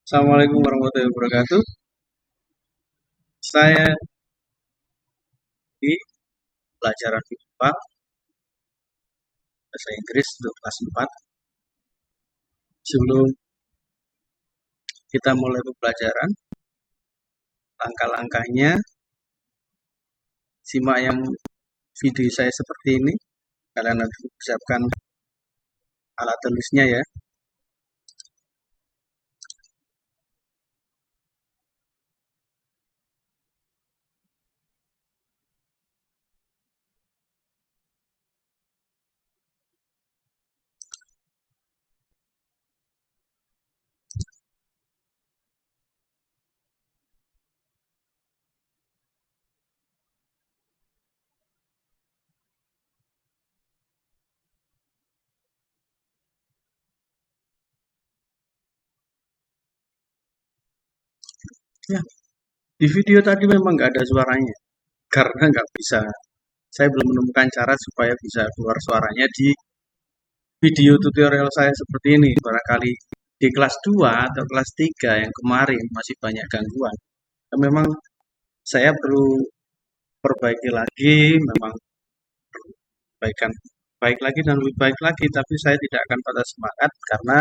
Assalamualaikum warahmatullahi wabarakatuh. Saya di pelajaran IPA bahasa Inggris untuk kelas 4. Sebelum kita mulai pembelajaran, langkah-langkahnya simak yang video saya seperti ini. Kalian harus siapkan alat tulisnya ya. Ya, di video tadi memang nggak ada suaranya karena nggak bisa. Saya belum menemukan cara supaya bisa keluar suaranya di video tutorial saya seperti ini. Barangkali di kelas 2 atau kelas 3 yang kemarin masih banyak gangguan. Memang saya perlu perbaiki lagi, memang perbaikan baik lagi dan lebih baik lagi, tapi saya tidak akan patah semangat karena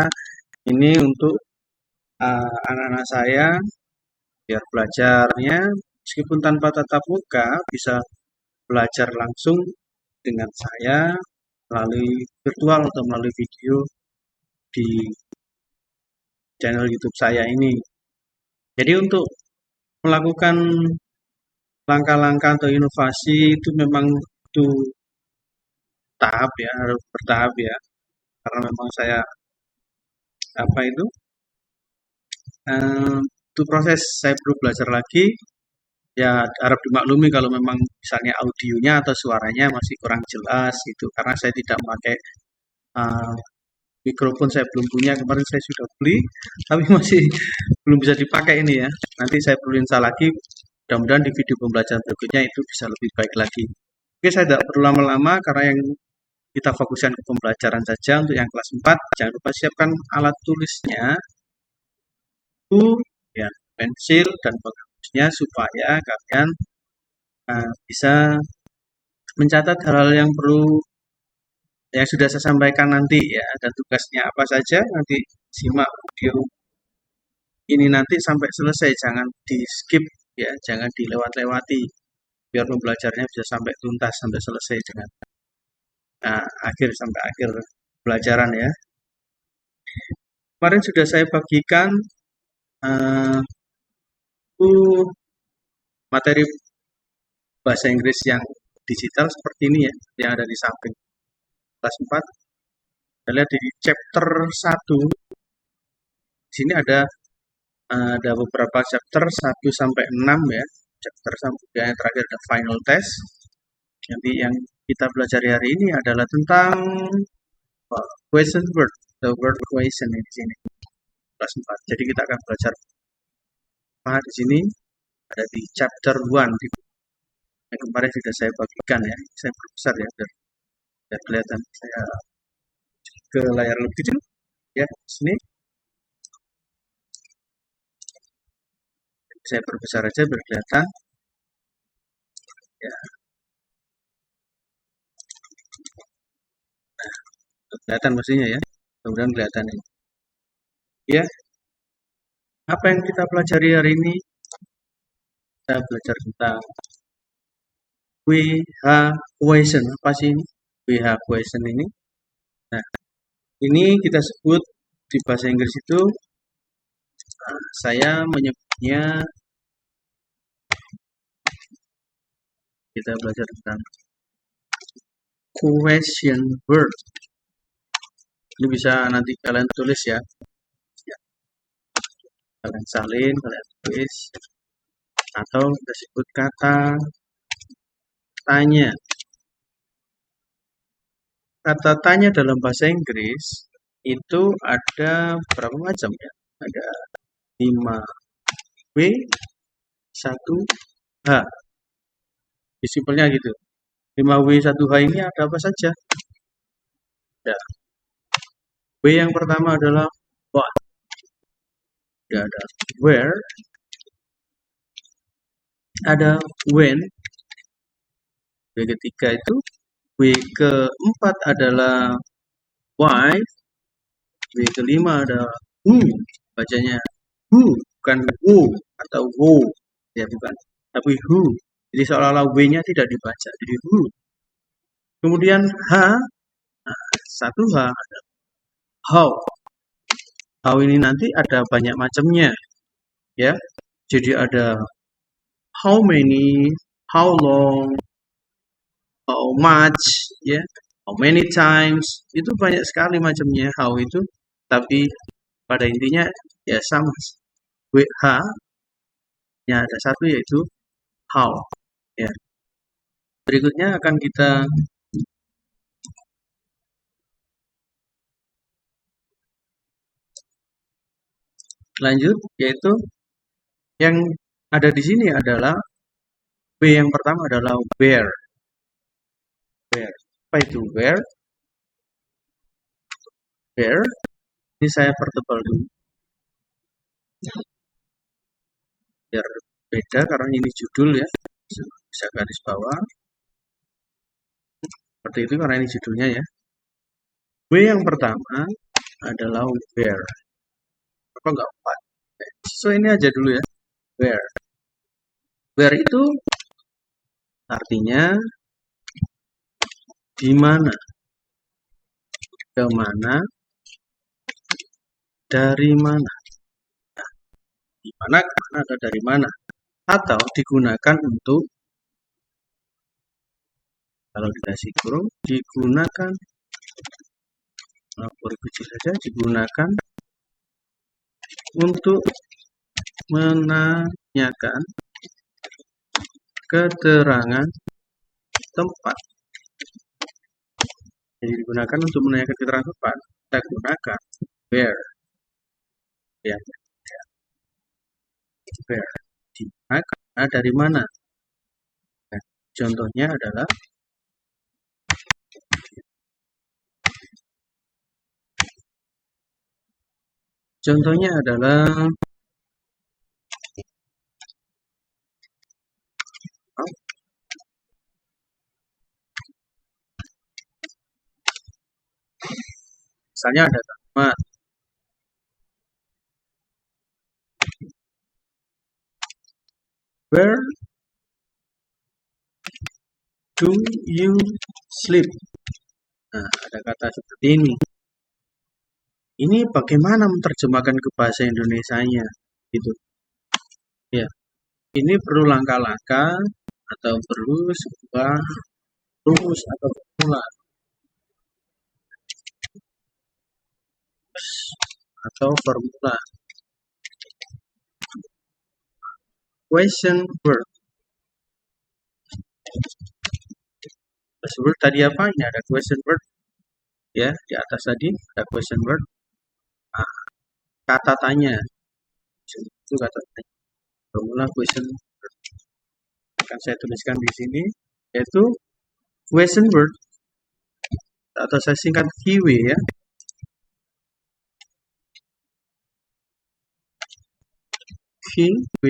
ini untuk anak-anak saya biar belajarnya meskipun tanpa tatap muka bisa belajar langsung dengan saya melalui virtual atau melalui video di channel YouTube saya ini. Jadi untuk melakukan langkah-langkah atau inovasi itu memang itu tahap ya, harus bertahap ya. Karena memang saya apa itu proses saya perlu belajar lagi. Ya harap dimaklumi kalau memang misalnya audionya atau suaranya masih kurang jelas gitu. Karena saya tidak memakai uh, mikrofon, saya belum punya. Kemarin saya sudah beli, tapi masih belum bisa dipakai ini ya. Nanti saya perlu install lagi. Mudah-mudahan di video pembelajaran berikutnya itu bisa lebih baik lagi. Oke, saya tidak perlu lama-lama karena yang kita fokuskan ke pembelajaran saja untuk yang kelas 4. Jangan lupa siapkan alat tulisnya, buku, ya, pensil dan penghapusnya supaya kalian bisa mencatat hal-hal yang perlu yang sudah saya sampaikan nanti ya, dan tugasnya apa saja nanti simak video ini nanti sampai selesai, jangan di skip ya, jangan dilewat-lewati biar pembelajarannya bisa sampai tuntas sampai selesai dengan akhir sampai akhir pelajaran ya. Kemarin sudah saya bagikan uh, materi bahasa Inggris yang digital seperti ini ya, yang ada di samping kelas 4. Kita lihat di chapter 1. Di sini ada beberapa chapter 1 sampai 6 ya. Chapter sampai yang terakhir ada final test. Nanti yang kita pelajari hari ini adalah tentang question word, the word question di sini kelas 4. Jadi kita akan belajar di sini ada di chapter 1 yang kemarin sudah saya bagikan ya. Saya perbesar ya biar kelihatan. Saya ke layar lebih kecil ya sini. Saya perbesar aja biar kelihatan ya, kelihatan pastinya ya, mudah-mudahan kelihatan ini ya. Apa yang kita pelajari hari ini, kita belajar tentang we have question. Apa sih ini we have question ini? Nah, ini kita sebut di bahasa Inggris itu saya menyebutnya, kita belajar tentang question word. Ini bisa nanti kalian tulis ya, kalian salin, kalian tulis, atau kita sebut kata tanya. Kata tanya dalam bahasa Inggris itu ada berapa macam ya? Ada 5W, 1H. Simpelnya gitu. 5W, 1H ini ada apa saja? Ya. W yang pertama adalah what. Udah ada where, ada when. W ketiga itu, W keempat adalah why, W kelima ada who, bacanya who, bukan who atau who, ya bukan, tapi who. Jadi seolah-olah W-nya tidak dibaca, jadi who. Kemudian H, nah, satu H ada how. How ini nanti ada banyak macamnya, ya. Jadi ada how many, how long, how much, ya, how many times, itu banyak sekali macamnya how itu. Tapi pada intinya ya sama. WH nya ada satu yaitu how, ya. Berikutnya akan kita lanjut, yaitu yang ada di sini adalah W yang pertama adalah where. Where. Apa itu where? Where. Ini saya pertebal dulu biar beda karena ini judul, ya. Bisa garis bawah. Seperti itu karena ini judulnya, ya. W yang pertama adalah where. Apa enggak 4? So ini aja dulu, ya. Where. Where itu artinya di mana, kemana, dari mana. Nah, di mana, kemana, atau dari mana. Atau digunakan untuk, kalau dikasih kurung, digunakan, huruf kecil saja, digunakan untuk menanyakan keterangan tempat. Jadi digunakan untuk menanyakan keterangan tempat. Kita gunakan where, ya, where. Di mana, dari mana. Nah, contohnya adalah misalnya ada kalimat where do you sleep. Nah, ada kata seperti ini. Ini bagaimana menerjemahkan ke bahasa Indonesianya, gitu. Ya, ini perlu langkah-langkah atau perlu sebuah rumus atau formula question word. Question word tadi apa? Ini ada question word, ya, di atas tadi ada question word. Nah, kata tanya itu kata tanya, formula question word akan saya tuliskan di sini, yaitu question word atau saya singkat QW, ya. QW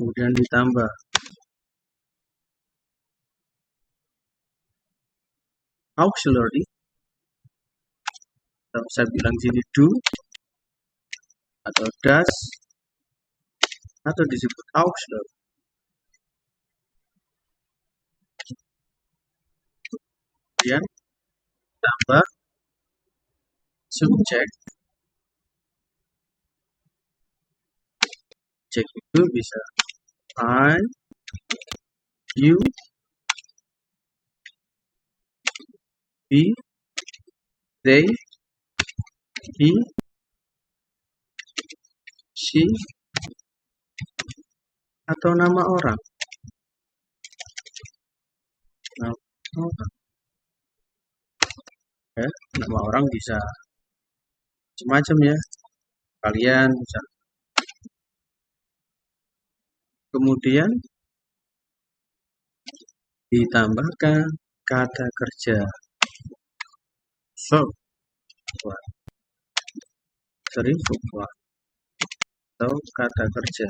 kemudian ditambah auxiliary, atau saya bilang sini do atau does atau disebut auxiliary. Kemudian tambah subjek. Subjek itu bisa I, you, he, they, he, she, atau nama orang. Nama orang. Ya, nama orang bisa macam-macam, ya. Kalian bisa. Kemudian ditambahkan kata kerja verb one, verb one, atau kata kerja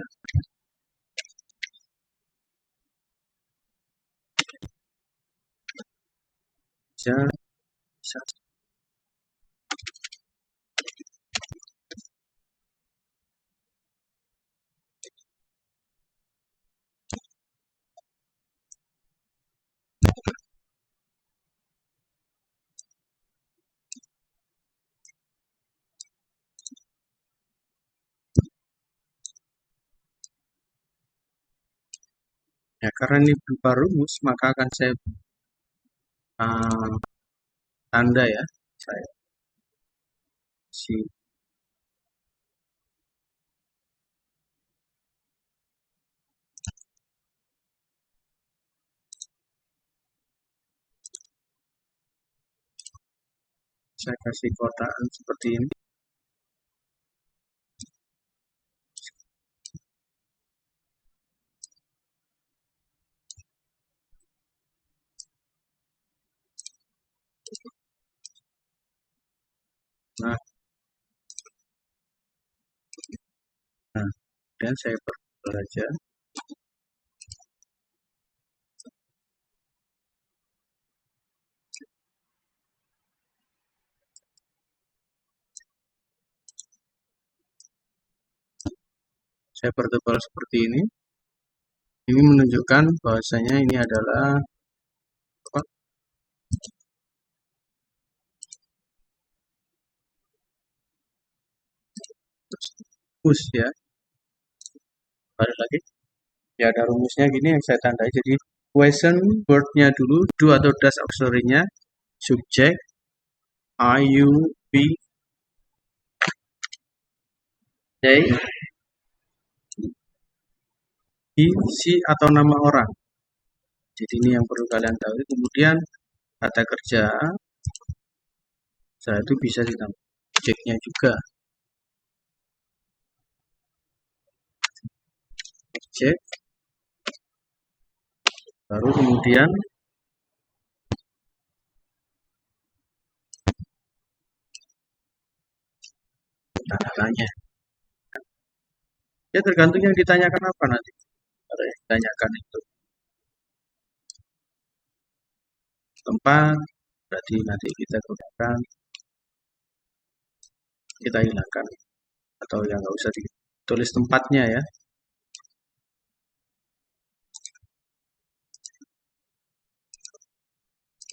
satu. Ya, karena ini berupa rumus, maka akan saya tanda ya, saya kasih kotaan seperti ini. Nah, dan saya perlukan aja. Saya pertebal seperti ini. Ini menunjukkan bahwasanya ini adalah apa? Rumus ya. Balik lagi. Ya, ada rumusnya gini yang saya tandai. Jadi question word-nya dulu, do atau does auxiliary-nya, subject, I, you, be, they, he, she, atau nama orang. Jadi ini yang perlu kalian tahu. Kemudian kata kerja, saya itu bisa ditambah subjeknya juga. Objek, baru kemudian tanda tanya. Ya tergantung yang ditanyakan apa nanti. Kalau yang ditanyakan itu tempat, berarti nanti kita gunakan, kita hilangkan, atau yang nggak usah ditulis tempatnya ya.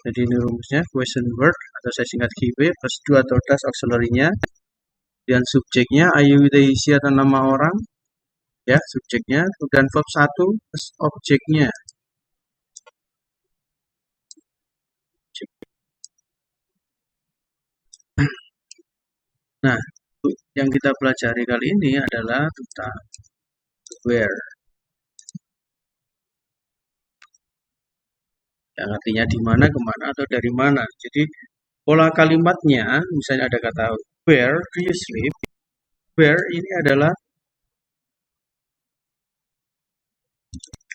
Jadi ini rumusnya, question word atau saya singkat KW plus do atau does auxiliary-nya, dan subjeknya I, you, they, she atau nama orang ya, subjeknya, dan verb 1 plus objeknya. Nah, yang kita pelajari kali ini adalah tentang where, yang artinya di mana, kemana, atau dari mana. Jadi pola kalimatnya, misalnya ada kata where do you sleep, where ini adalah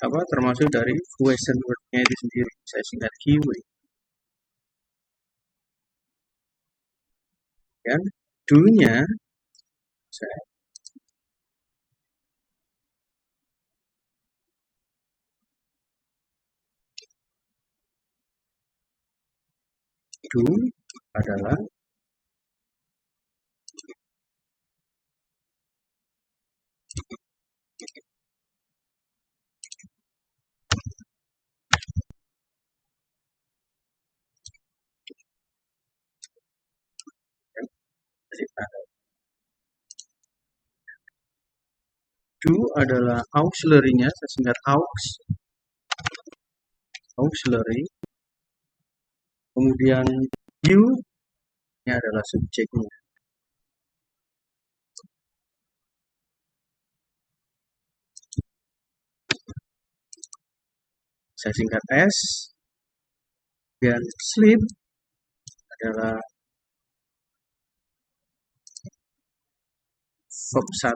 apa, termasuk dari question word-nya itu sendiri. Saya singkat keyword. Dan do-nya saya do adalah do adalah auxiliary-nya, saya singkat auxiliary. Kemudian you ini adalah subjeknya. Saya singkat S. Dan sleep adalah verb 1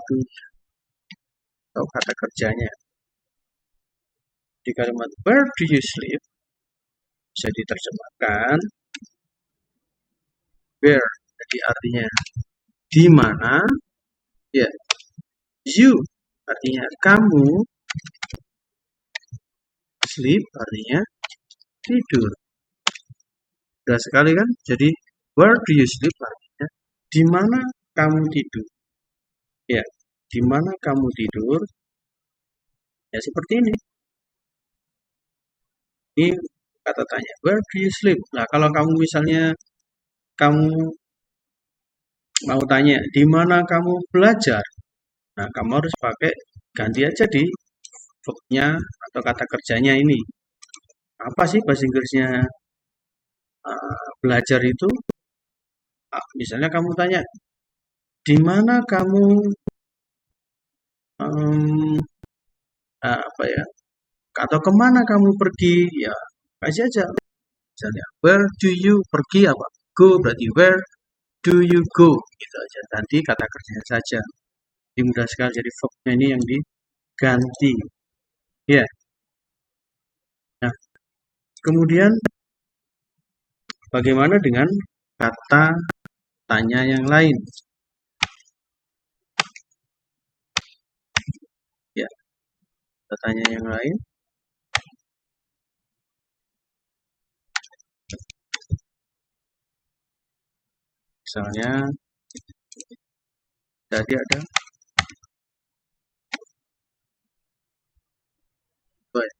atau kata kerjanya. Di kalimat where do you sleep bisa diterjemahkan where, jadi artinya di mana, ya. You artinya kamu, sleep artinya tidur. Mudah sekali kan? Jadi where do you sleep artinya di mana kamu tidur. Ya, di mana kamu tidur? Ya seperti ini. Ini kata tanya, where do you sleep? Nah, kalau kamu misalnya kamu mau tanya di mana kamu belajar, nah kamu harus pakai ganti aja di verbnya atau kata kerjanya ini. Apa sih bahasa Inggrisnya belajar itu? Misalnya kamu tanya di mana kamu em, apa ya? Atau kemana kamu pergi? Ya kasih aja. Misalnya where do you pergi apa? Go berarti where do you go? Gitu aja. Ganti kata kerjanya saja. Ini mudah sekali. Jadi verbnya ini yang diganti. Ya. Nah, kemudian bagaimana dengan kata tanya yang lain? Ya, kata tanya yang lain. Misalnya tadi ada where.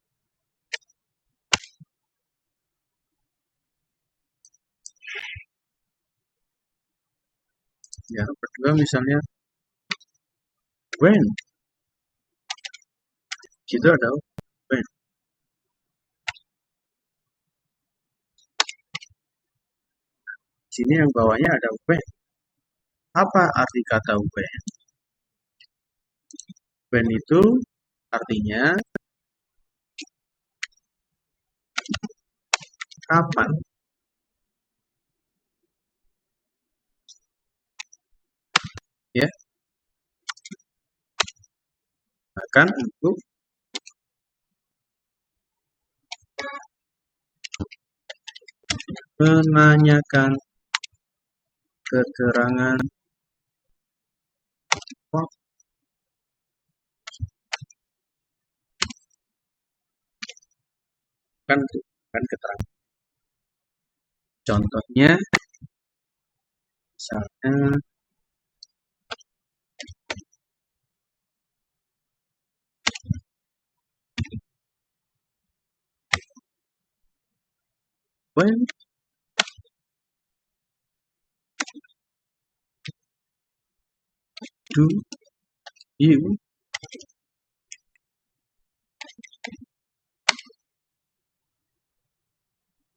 Ya, kedua misalnya when. Gitu ada when. Sini yang bawahnya ada when. Apa arti kata when? When itu artinya kapan. Ya, bahkan untuk menanyakan keterangan waktu. Kan keterangan. Contohnya misalnya when do you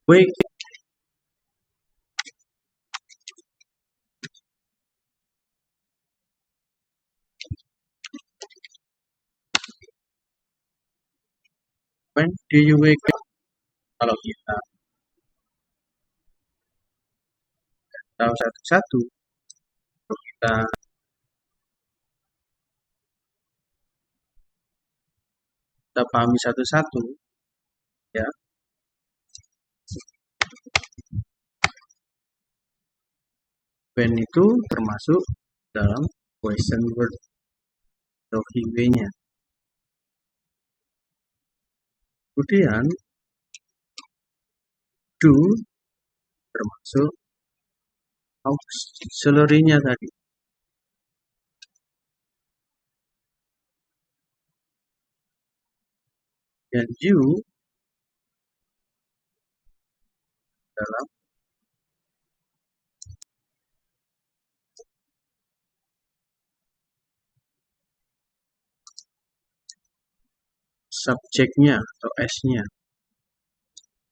wake. When do you wake up? Kalau kita tahu satu-satu, kalau kita pahami satu-satu, ya. When itu termasuk dalam question word atau keywordnya. Kemudian do termasuk auxiliary-nya tadi. Dan you dalam subjeknya atau S-nya.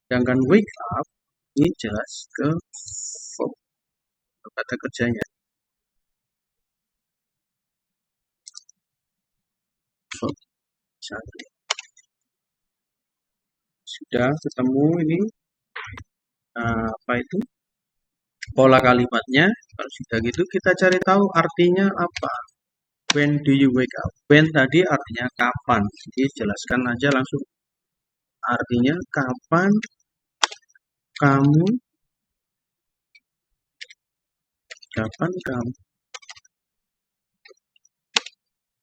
Sedangkan wake up ini jelas ke verb, kata kerjanya. Verb. Sudah ketemu ini apa itu pola kalimatnya. Kalau sudah gitu kita cari tahu artinya apa. When do you wake up? When tadi artinya kapan. Jadi jelaskan aja langsung artinya kapan kamu kapan kamu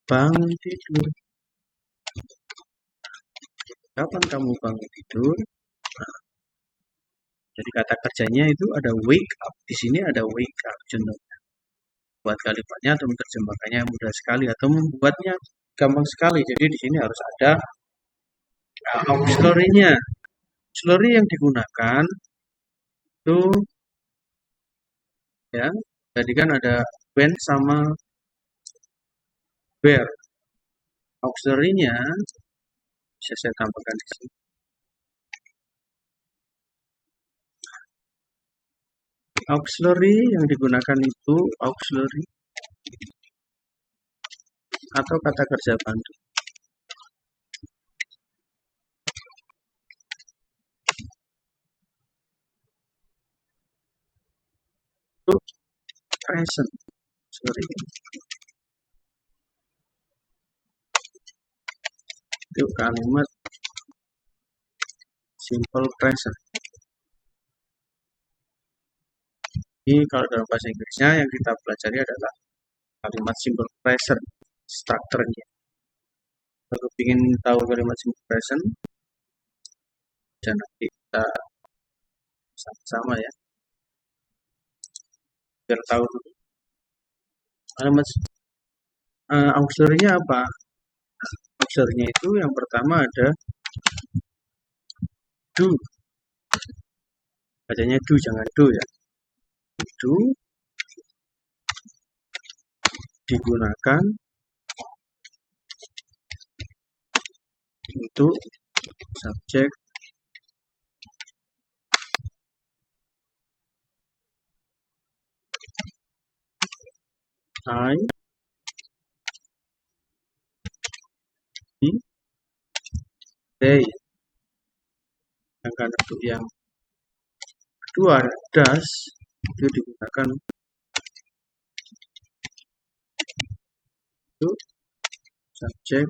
bangun tidur? Kapan kamu bangun tidur? Nah, jadi kata kerjanya itu ada wake up. Di sini ada wake up contohnya. Buat kalimatnya atau menerjemahkannya mudah sekali atau membuatnya gampang sekali. Jadi di sini harus ada auxiliary-nya. Auxiliary yang digunakan itu ya, tadi kan ada when sama where. Auxiliary-nya bisa saya tambahkan di sini. Auxiliary yang digunakan itu auxiliary atau kata kerja bantu. Itu present. Sorry. Itu kalimat simple present. Ini kalau dalam bahasa Inggrisnya yang kita pelajari adalah kalimat simple present strukturnya. Kalau ingin tahu kalimat simple present, dan nanti kita sama-sama ya, biar tahu dulu. Kalimat auxiliary-nya apa? Auxiliary-nya itu yang pertama ada do. Bacanya do, jangan do ya. Do digunakan untuk subjek I, he, they. Sedangkan untuk yang kedua does itu digunakan untuk subjek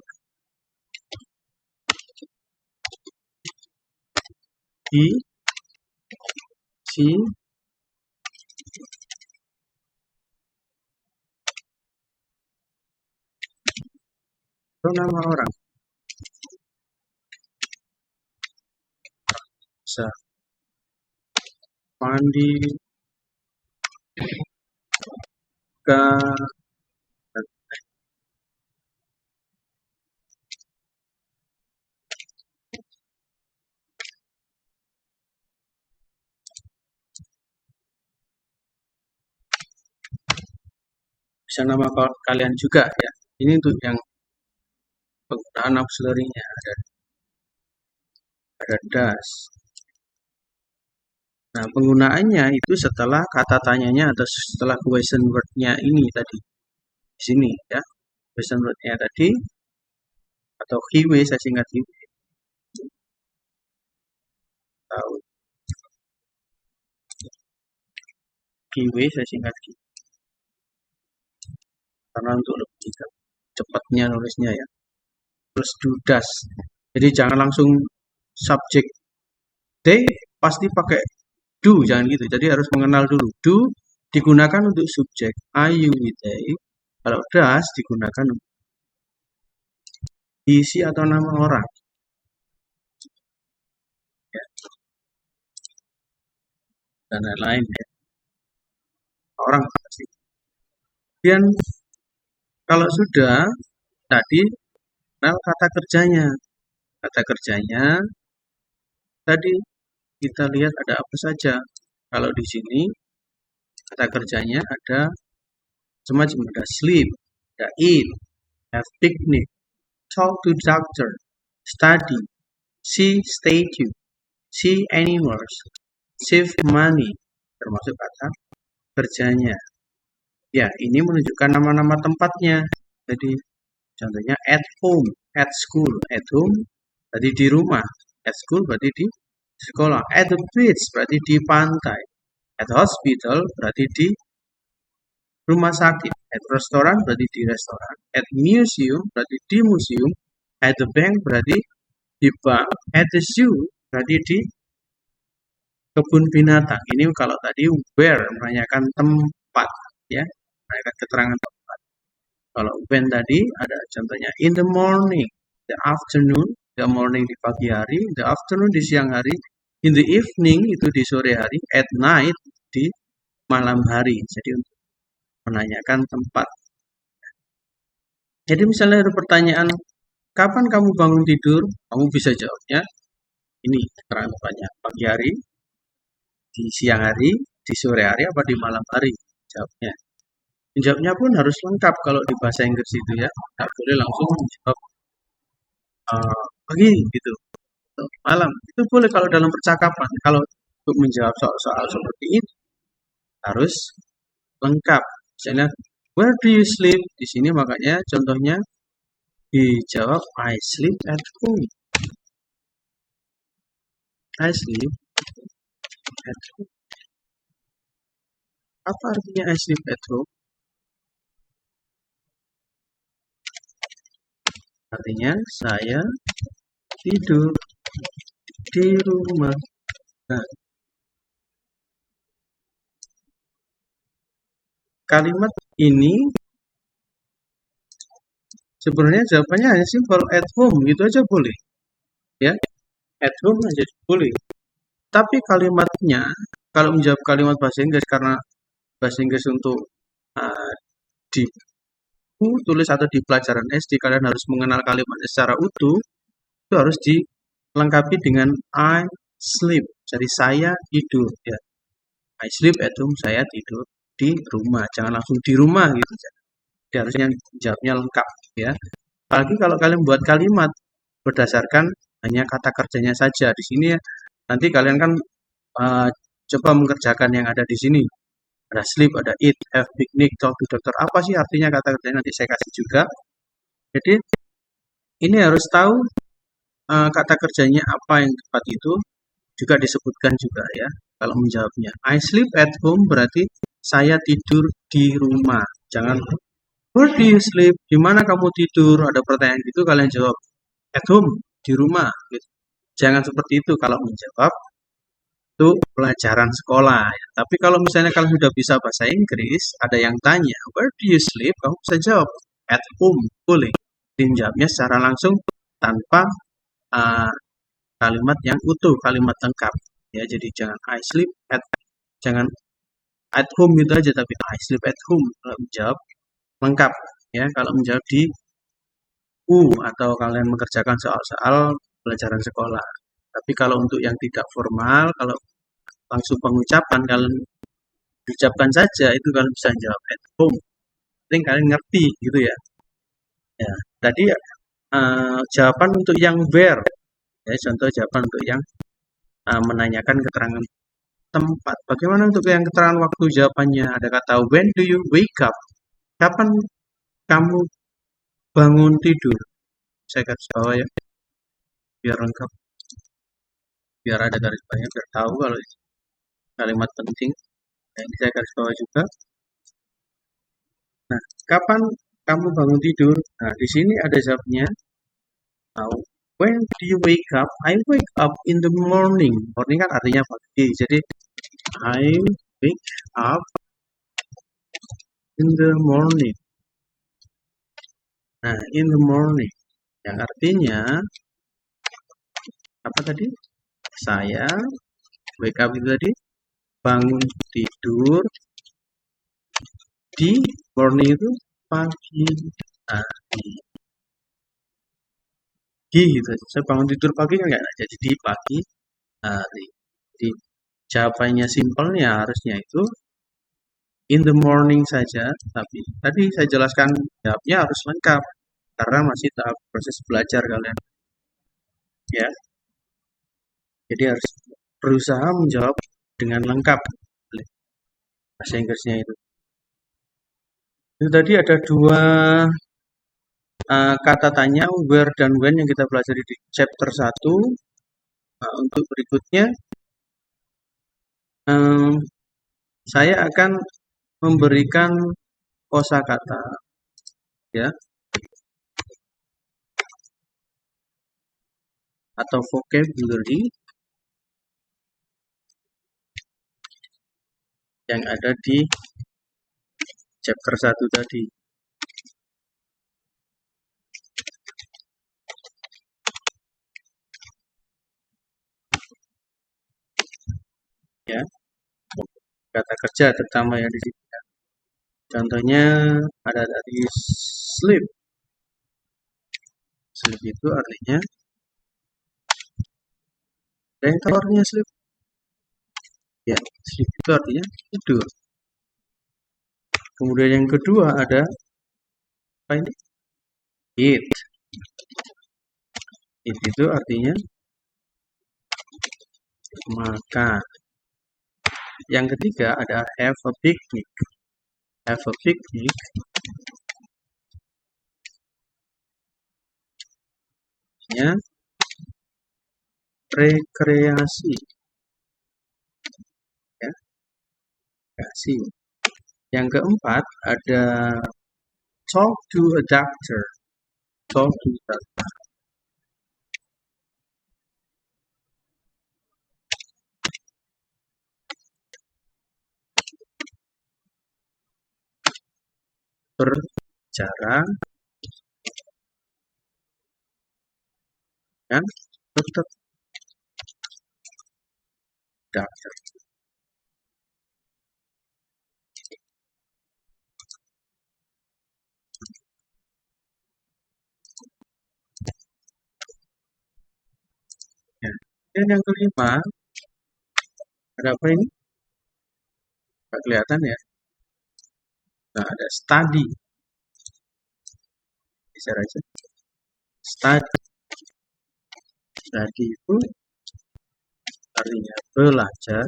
he, she, atau nama orang. Bisa mandi, ke bisa nama kalian juga ya. Ini untuk yang penggunaan auxiliary-nya ada does. Nah, penggunaannya itu setelah kata tanyanya atau setelah question word-nya ini tadi. Di sini ya. Question word-nya tadi atau he-we, saya singkat he-we. Tahu. He-we saya singkat he. Karena untuk lebih cepatnya nulisnya ya. Terus do does. Jadi jangan langsung subjek they pasti pakai do, jangan gitu. Jadi harus mengenal dulu. Do digunakan untuk subjek I, you, we, they. Kalau does digunakan untuk isi atau nama orang. Ya. Dan lain-lain ya. Orang pasti. Kemudian kalau sudah tadi kenal kata kerjanya. Kata kerjanya tadi kita lihat ada apa saja. Kalau di sini kata kerjanya ada semacam ada sleep, ada eat, have picnic, talk to doctor, study, see statue, see animals, save money, termasuk kata kerjanya. Ya, ini menunjukkan nama-nama tempatnya. Jadi contohnya at home, at school, at home berarti di rumah, at school berarti di sekolah, at the beach berarti di pantai, at hospital berarti di rumah sakit, at restoran berarti di restoran, at museum berarti di museum, at the bank berarti di bank, at the zoo berarti di kebun binatang. Ini kalau tadi where menanyakan tempat, ya, menanyakan keterangan tempat. Kalau when tadi ada contohnya in the morning, the afternoon, the morning di pagi hari, the afternoon di siang hari, in the evening itu di sore hari, at night di malam hari. Jadi untuk menanyakan tempat. Jadi misalnya ada pertanyaan, kapan kamu bangun tidur? Kamu bisa jawabnya ini keterangan tempatnya. Pagi hari, di siang hari, di sore hari, apa di malam hari? Jawabnya. Menjawabnya pun harus lengkap kalau di bahasa Inggris itu ya. Nggak boleh langsung menjawab pagi gitu. Atau malam. Itu boleh kalau dalam percakapan. Kalau untuk menjawab soal-soal seperti itu harus lengkap. Misalnya, where do you sleep? Di sini makanya contohnya dijawab I sleep at home. I sleep at home. Apa artinya I sleep at home? Artinya saya tidur di rumah. Nah, kalimat ini sebenarnya jawabannya hanya simpel at home gitu aja boleh, ya. At home aja boleh. Tapi kalimatnya kalau menjawab kalimat bahasa Inggris karena bahasa Inggris untuk uh, di buku tulis atau di pelajaran SD kalian harus mengenal kalimatnya secara utuh, itu harus dilengkapi dengan I sleep. Jadi saya tidur, ya. I sleep at home, saya tidur di rumah. Jangan langsung di rumah gitu. Jadi harusnya jawabnya lengkap, ya. Apalagi kalau kalian buat kalimat berdasarkan hanya kata kerjanya saja. Di sini ya, nanti kalian kan uh, coba mengerjakan yang ada di sini. Ada sleep, ada eat, have picnic, talk to doctor. Apa sih artinya kata kerjanya? Nanti saya kasih juga. Jadi ini harus tahu kata kerjanya apa yang tepat itu juga disebutkan juga ya kalau menjawabnya. I sleep at home berarti saya tidur di rumah. Jangan where do you sleep? Di mana kamu tidur? Ada pertanyaan gitu kalian jawab at home, di rumah. Gitu. Jangan seperti itu kalau menjawab itu pelajaran sekolah. Ya. Tapi kalau misalnya kalian sudah bisa bahasa Inggris, ada yang tanya, where do you sleep? Kamu bisa jawab at home, boleh. Dijawabnya secara langsung tanpa uh, kalimat yang utuh, kalimat lengkap. Ya, jadi jangan I sleep at, jangan at home gitu aja, tapi I sleep at home. Kalau menjawab lengkap, ya. Kalau menjawab di atau kalian mengerjakan soal-soal pelajaran sekolah. Tapi kalau untuk yang tidak formal, kalau langsung pengucapan kalian ucapkan saja itu kalian bisa jawab at home. Penting kalian ngerti gitu ya. Ya, tadi jawaban untuk yang where, ya contoh jawaban untuk yang menanyakan keterangan tempat. Bagaimana untuk yang keterangan waktu jawabannya? Ada kata when do you wake up? Kapan kamu bangun tidur? Saya garis bawah ya, biar lengkap, biar ada garis bawahnya, biar tahu kalau itu kalimat penting. Nah, ini saya garis bawah juga. Nah, kapan kamu bangun tidur? Nah, di sini ada jawabnya. Now, when do you wake up? I wake up in the morning. Morning kan artinya pagi. Jadi, I wake up in the morning. Nah, in the morning. Yang artinya, apa tadi? Saya, wake up itu tadi, bangun tidur di morning itu pagi hari. Gitu. Saya bangun tidur pagi kan nggak jadi di pagi hari. Di jawabannya simpelnya harusnya itu in the morning saja, tapi tadi saya jelaskan jawabnya harus lengkap karena masih tahap proses belajar kalian, ya. Jadi harus berusaha menjawab dengan lengkap bahasa Inggrisnya itu. Itu tadi ada dua kata tanya where dan when yang kita pelajari di chapter 1. Untuk berikutnya saya akan memberikan kosakata, ya, atau vocabulary yang ada di chapter 1 tadi. Ya, kata kerja terutama yang di sini. Contohnya ada tadi sleep. Sleep itu artinya, ada yang tahu artinya sleep? Ya, sleep itu artinya tidur. Kemudian yang kedua ada apa ini? Eat. Eat itu artinya makan. Yang ketiga ada have a picnic. Have a picnic artinya rekreasi. Ya, rekreasi. Yang keempat ada talk to a doctor. Talk to a doctor. Berbicara dengan dokter. Doctor. Ya. Dan yang kelima ada apa ini? Nggak kelihatan ya. Nah, ada study. Bisa aja. Study. Study itu artinya belajar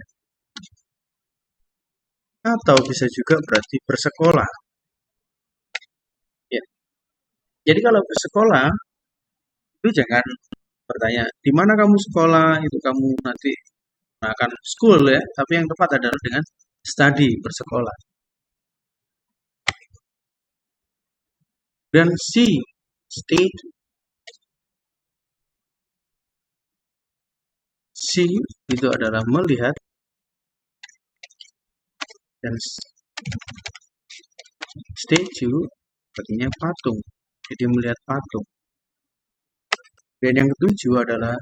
atau bisa juga berarti bersekolah. Ya. Jadi kalau bersekolah itu jangan bertanya di mana kamu sekolah, itu kamu nanti akan school ya, tapi yang tepat adalah dengan study, bersekolah. Dan see, state, see itu adalah melihat, dan statue artinya patung, jadi melihat patung. Dan yang ketujuh adalah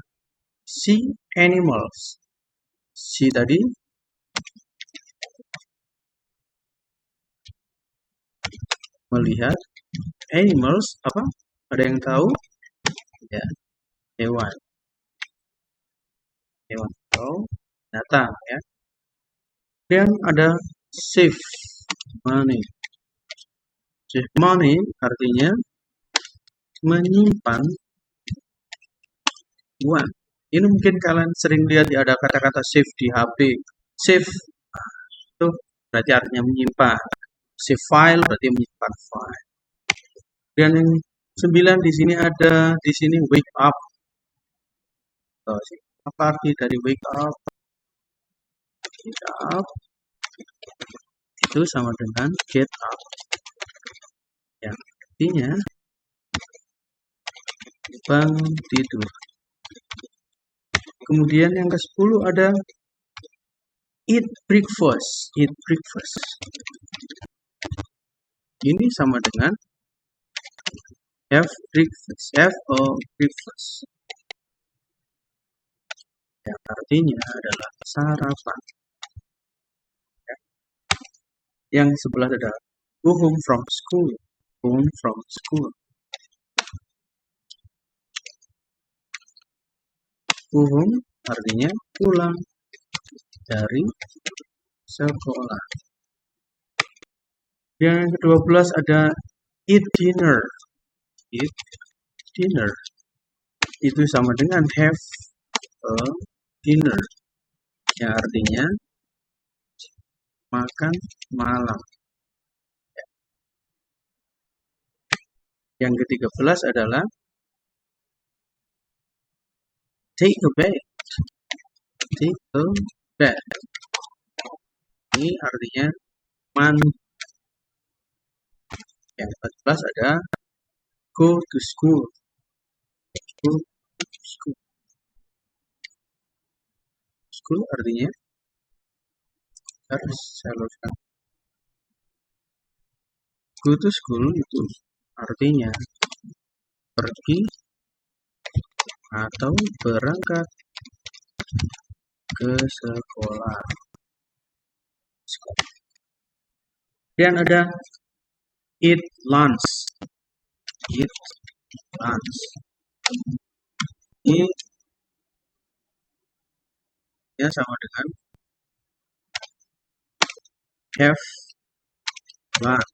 see animals. See tadi melihat, animals apa? Ada yang tahu? Ya, hewan. Hewan atau binatang ya. Dan ada save money. Save money artinya menyimpan uang. Ini mungkin kalian sering lihat ada kata-kata save di HP. Save itu berarti artinya menyimpan. Save file berarti menyimpan file. Dan yang 9 di sini ada di sini wake up. Apa arti dari wake up? Wake up itu sama dengan get up. Yang artinya bangun tidur. Kemudian yang ke-10 ada eat breakfast. Eat breakfast. Ini sama dengan have breakfast. Have a breakfast. Yang artinya adalah sarapan. Ya. Yang sebelah ada go home from school. Home from school. Go home artinya pulang dari sekolah. Yang ke-12 ada eat dinner. Eat dinner. Itu sama dengan have a dinner. Yang artinya makan malam. Yang ke-13 adalah take a bath. Take a bath. Ini artinya mandi. Yang ke-14 ada go to school. Go to school. School artinya Harus saya luruskan. Go to school itu artinya pergi atau berangkat ke sekolah. Kemudian ada eat lunch. Eat lunch. Ini ya sama dengan have lunch.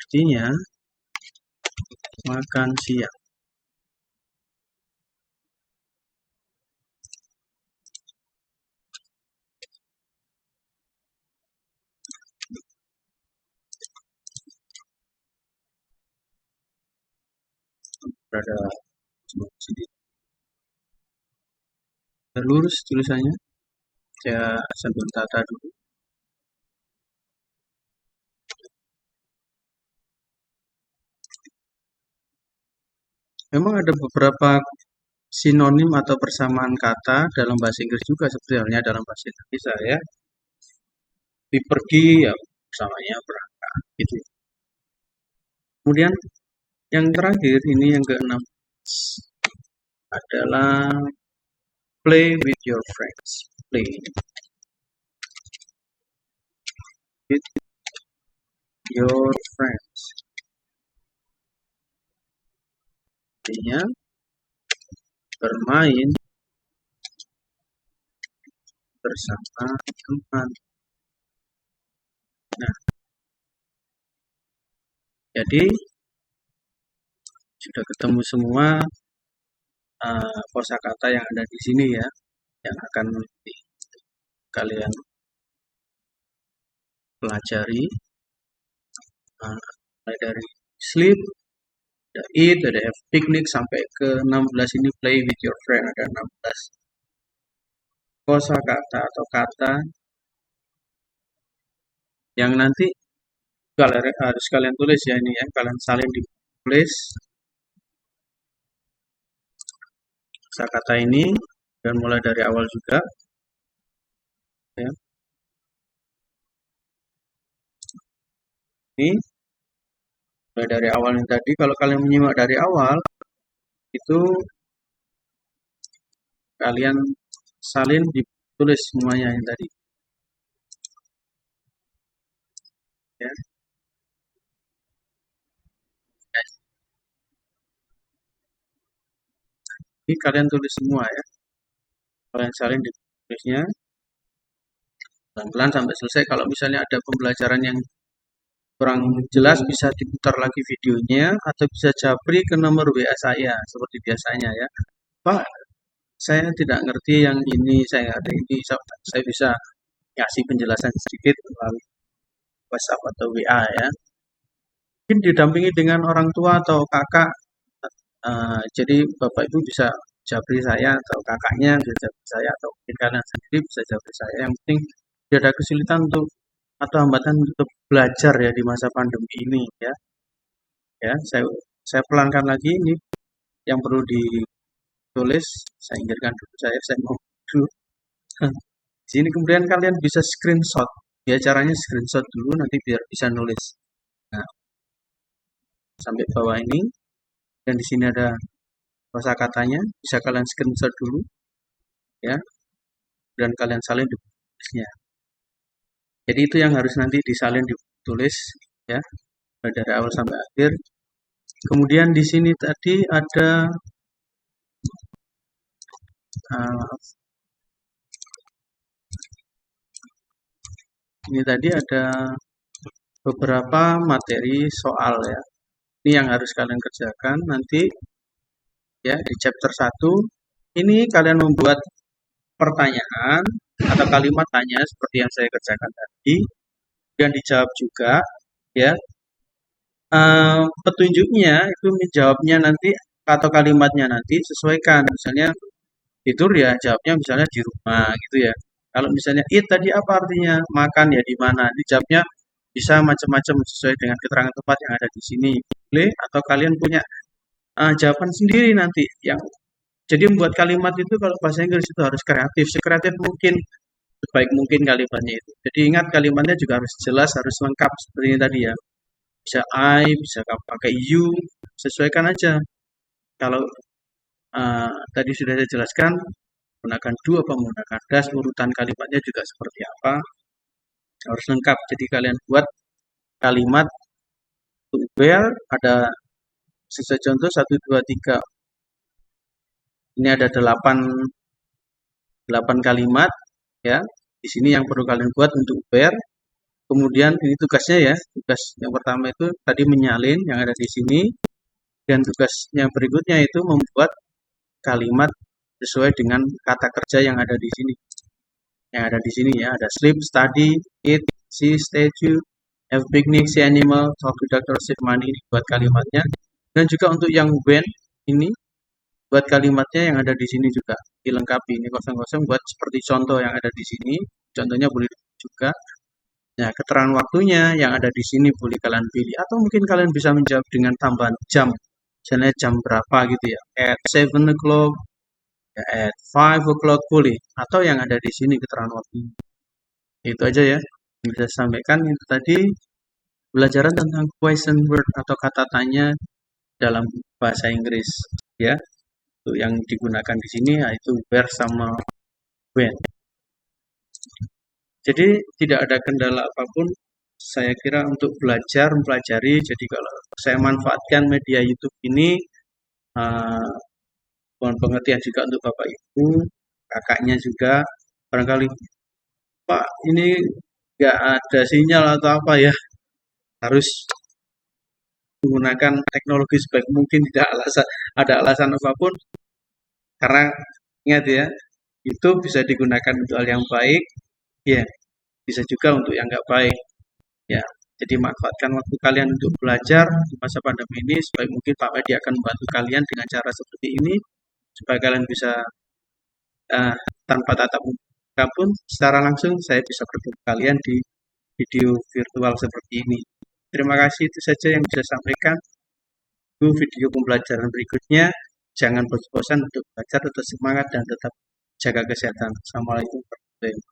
Artinya makan siang. Berada di sini. Lurus tulisannya. Saya sambil tata dulu. Memang ada beberapa sinonim atau persamaan kata dalam bahasa Inggris juga sebenarnya dalam bahasa Indonesia ya. Di pergi ya samanya berangkat gitu. Kemudian yang terakhir ini yang keenam adalah play with your friends. Play with your friends. Artinya bermain bersama teman. Nah, jadi sudah ketemu semua kosakata yang ada di sini ya, yang akan kalian pelajari. Mulai dari sleep, ada eat, ada have picnic, sampai ke 16 ini play with your friend, ada 16 kosakata atau kata yang nanti kalian harus kalian tulis ya ini ya, kalian salin ditulis kosakata ini dan mulai dari awal juga ya. Ini mulai dari awal yang tadi, kalau kalian menyimak dari awal itu kalian salin ditulis semuanya yang tadi ya. Ini kalian tulis semua ya, kalian salin ditulisnya pelan-pelan sampai selesai. Kalau misalnya ada pembelajaran yang kurang jelas bisa diputar lagi videonya atau bisa japri ke nomor WA saya seperti biasanya ya. Pak, saya tidak ngerti yang ini, saya nggak ada ini, saya bisa kasih penjelasan sedikit melalui WhatsApp atau WA ya. Mungkin didampingi dengan orang tua atau kakak, jadi Bapak Ibu bisa japri saya atau kakaknya bisa japri saya atau mungkin kalian sendiri bisa japri saya. Yang penting tidak ada kesulitan untuk atau hambatan untuk belajar ya di masa pandemi ini ya. Ya, saya pelankan lagi ini yang perlu ditulis, saya ingatkan dulu saya mau dulu. Di sini kemudian kalian bisa screenshot. Ya caranya screenshot dulu nanti biar bisa nulis. Nah, sampai bawah ini dan di sini ada kosakatanya, bisa kalian screenshot dulu ya dan kalian salin di tulisnya. Jadi itu yang harus nanti disalin ditulis ya dari awal sampai akhir. Kemudian di sini tadi ada ini tadi ada beberapa materi soal ya. Ini yang harus kalian kerjakan nanti ya di chapter 1. Ini kalian membuat pertanyaan atau kalimat tanya seperti yang saya kerjakan tadi dan dijawab juga ya. Petunjuknya itu menjawabnya nanti atau kalimatnya nanti sesuaikan. Misalnya tidur ya jawabnya misalnya di rumah gitu ya. Kalau misalnya it tadi apa artinya? Makan ya di mana? Dijawabnya bisa macam-macam sesuai dengan keterangan tempat yang ada di sini. Boleh atau kalian punya jawaban sendiri nanti yang jadi membuat kalimat itu kalau bahasa Inggris itu harus kreatif, sekreatif mungkin sebaik mungkin kalimatnya itu. Jadi ingat kalimatnya juga harus jelas, harus lengkap seperti ini tadi ya. Bisa I, bisa kamu pakai you, sesuaikan aja. Kalau tadi sudah saya jelaskan, menggunakan do apa menggunakan does, urutan kalimatnya juga seperti apa, harus lengkap. Jadi kalian buat kalimat untuk where ada sisa contoh 1, 2, 3. Ini ada 8 kalimat ya. Di sini yang perlu kalian buat untuk where. Kemudian ini tugasnya ya. Tugas yang pertama itu tadi menyalin yang ada di sini, dan tugas yang berikutnya itu membuat kalimat sesuai dengan kata kerja yang ada di sini. Yang ada di sini ya, ada sleep, study, eat, see, statue, have picnic, see animal, talk to doctor, save money, ini buat kalimatnya. Dan juga untuk yang when ini buat kalimatnya yang ada di sini juga dilengkapi. Ini kosong-kosong buat seperti contoh yang ada di sini. Contohnya boleh juga. Nah, keterangan waktunya yang ada di sini boleh kalian pilih, atau mungkin kalian bisa menjawab dengan tambahan jam. Misalnya jam berapa gitu ya. At 7 o'clock, ya, at 5 o'clock boleh. Atau yang ada di sini keterangan waktunya. Itu aja ya yang bisa saya sampaikan. Itu tadi pelajaran tentang question word atau kata tanya dalam bahasa Inggris ya. Untuk yang digunakan di sini yaitu where sama when. Jadi tidak ada kendala apapun saya kira untuk mempelajari. Jadi kalau saya manfaatkan media YouTube ini, uh, mohon pengertian juga untuk Bapak Ibu, kakaknya juga. Barangkali, Pak, ini nggak ada sinyal atau apa ya, harus menggunakan teknologi sebaik mungkin, tidak ada alasan apapun, karena ingat ya, itu bisa digunakan untuk hal yang baik, ya, bisa juga untuk yang nggak baik. Ya, jadi manfaatkan waktu kalian untuk belajar di masa pandemi ini sebaik mungkin. Pak Edi akan membantu kalian dengan cara seperti ini supaya kalian bisa tanpa tatap muka pun secara langsung saya bisa bertemu kalian di video virtual seperti ini. Terima kasih, itu saja yang bisa saya sampaikan. Tunggu video pembelajaran berikutnya. Jangan bosan-bosan untuk belajar, tetap semangat dan tetap jaga kesehatan. Assalamualaikum warahmatullahi wabarakatuh.